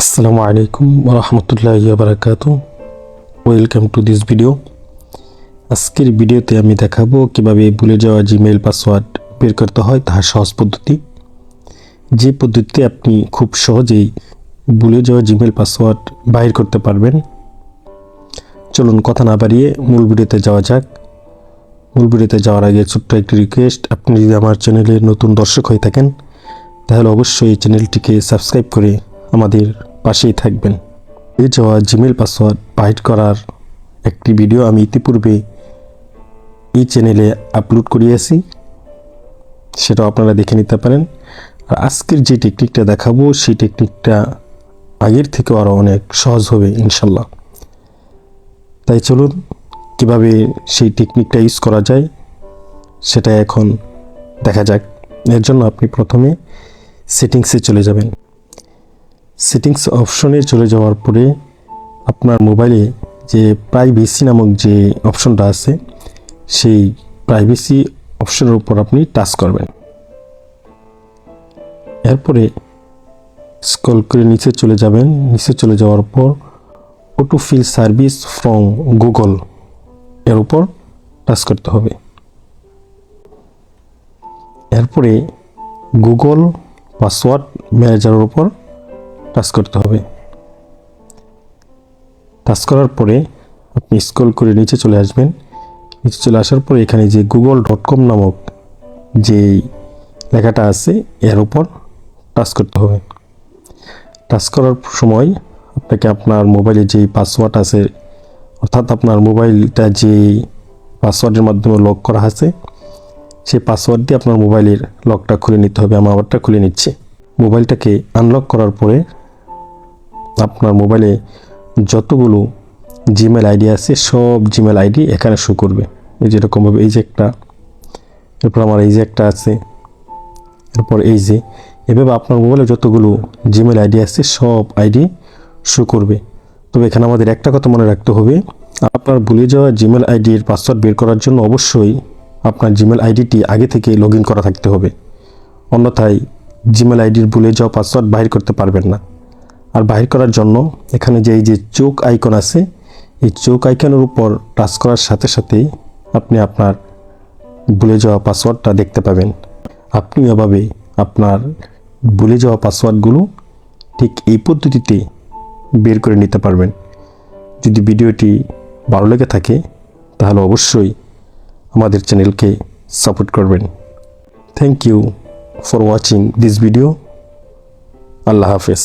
আসসালামু আলাইকুম ওয়া রাহমাতুল্লাহি ওয়া বারাকাতুহু। Welcome to this video. আজকের ভিডিওতে আমি দেখাবো কিভাবে ভুলে যাওয়া জিমেইল পাসওয়ার্ড বের করতে হয়, তার সহজ পদ্ধতি। যে পদ্ধতিতে আপনি খুব সহজেই ভুলে যাওয়া জিমেইল পাসওয়ার্ড বাইর করতে পারবেন। চলুন কথা না বাড়িয়ে মূল ভিডিওতে যাওয়া যাক। মূল ভিডিওতে যাওয়ার আগে ছোট্ট একটি রিকোয়েস্ট, আপনি যদি আমার চ্যানেলের নতুন দর্শক হয়ে থাকেন তাহলে অবশ্যই এই চ্যানেলটিকে সাবস্ক্রাইব করে আমাদের পাশেই থাকবেন। ভুলে যাওয়া জিমেইল পাসওয়ার্ড বাইর করার একটি ভিডিও আমি ইতিপূর্বে এই চ্যানেলে আপলোড করিয়েছি, সেটাও আপনারা দেখে নিতে পারেন। আর আজকের যে টেকনিকটা দেখাবো সেই টেকনিকটা আগের থেকেও আরও অনেক সহজ হবে ইনশাল্লাহ। তাই চলুন কিভাবে সেই টেকনিকটা ইউজ করা যায় সেটা এখন দেখা যাক। এর জন্য আপনি প্রথমে সেটিংসে চলে যাবেন। সেটিংস অপশনে চলে যাওয়ার পরে আপনার মোবাইলে যে প্রাইভেসি নামক যে অপশনটা আছে সেই প্রাইভেসি অপশনের উপর আপনি টাচ করবেন। এরপরে স্ক্রল করে নিচে চলে যাবেন। নিচে চলে যাওয়ার পর auto feel service from Google এর উপর টাচ করতে হবে। এরপরে গুগল পাসওয়ার্ড ম্যানেজারের উপর টাচ করতে হবে। টাচ করার পরে আপনি স্ক্রল করে নিচে চলে আসবেন। নিচে চলে আসার পরে এখানে যে google.com নামক যে লেখাটা আছে এর উপর টাচ করতে হবে। টাচ করার সময় আপনাকে আপনার মোবাইলে যেই পাসওয়ার্ড আছে, অর্থাৎ আপনার মোবাইলটা যে পাসওয়ার্ডের মাধ্যমে লক করা আছে সেই পাসওয়ার্ড দিয়ে আপনার মোবাইলের লকটা খুলে নিতে হবে। আমি আবারটা খুলে নিচ্ছি। মোবাইলটাকে আনলক করার পরে আপনার মোবাইলে যতগুলো জিমেল আইডি আছে সব জিমেল আইডি এখানে শো করবে। এই যেরকমভাবে এই যে একটা, এরপর আমার এই যে একটা আছে, এরপর এই যে, এভাবে আপনার মোবাইলে যতগুলো জিমেল আইডি আছে সব আইডি শো করবে। তবে এখানে আমাদের একটা কথা মনে রাখতে হবে, আপনার ভুলে যাওয়া জিমেল আইডির পাসওয়ার্ড বের করার জন্য অবশ্যই আপনার জিমেল আইডিটি আগে থেকে লগ ইন করা থাকতে হবে, অন্যথায় জিমেল আইডির ভুলে যাওয়া পাসওয়ার্ড বাহির করতে পারবেন না। আর বাহির করার জন্য এখানে যে এই যে চোখ আইকন আছে এই চোখ আইকনের উপর টাচ করার সাথে সাথেই আপনি আপনার ভুলে যাওয়া পাসওয়ার্ডটা দেখতে পাবেন। আপনি এভাবে আপনার ভুলে যাওয়া পাসওয়ার্ডগুলো ঠিক এই পদ্ধতিতে বের করে নিতে পারবেন। যদি ভিডিওটি ভালো লেগে থাকে তাহলে অবশ্যই আমাদের চ্যানেলকে সাপোর্ট করবেন। Thank you for watching this video. আল্লাহ হাফেজ।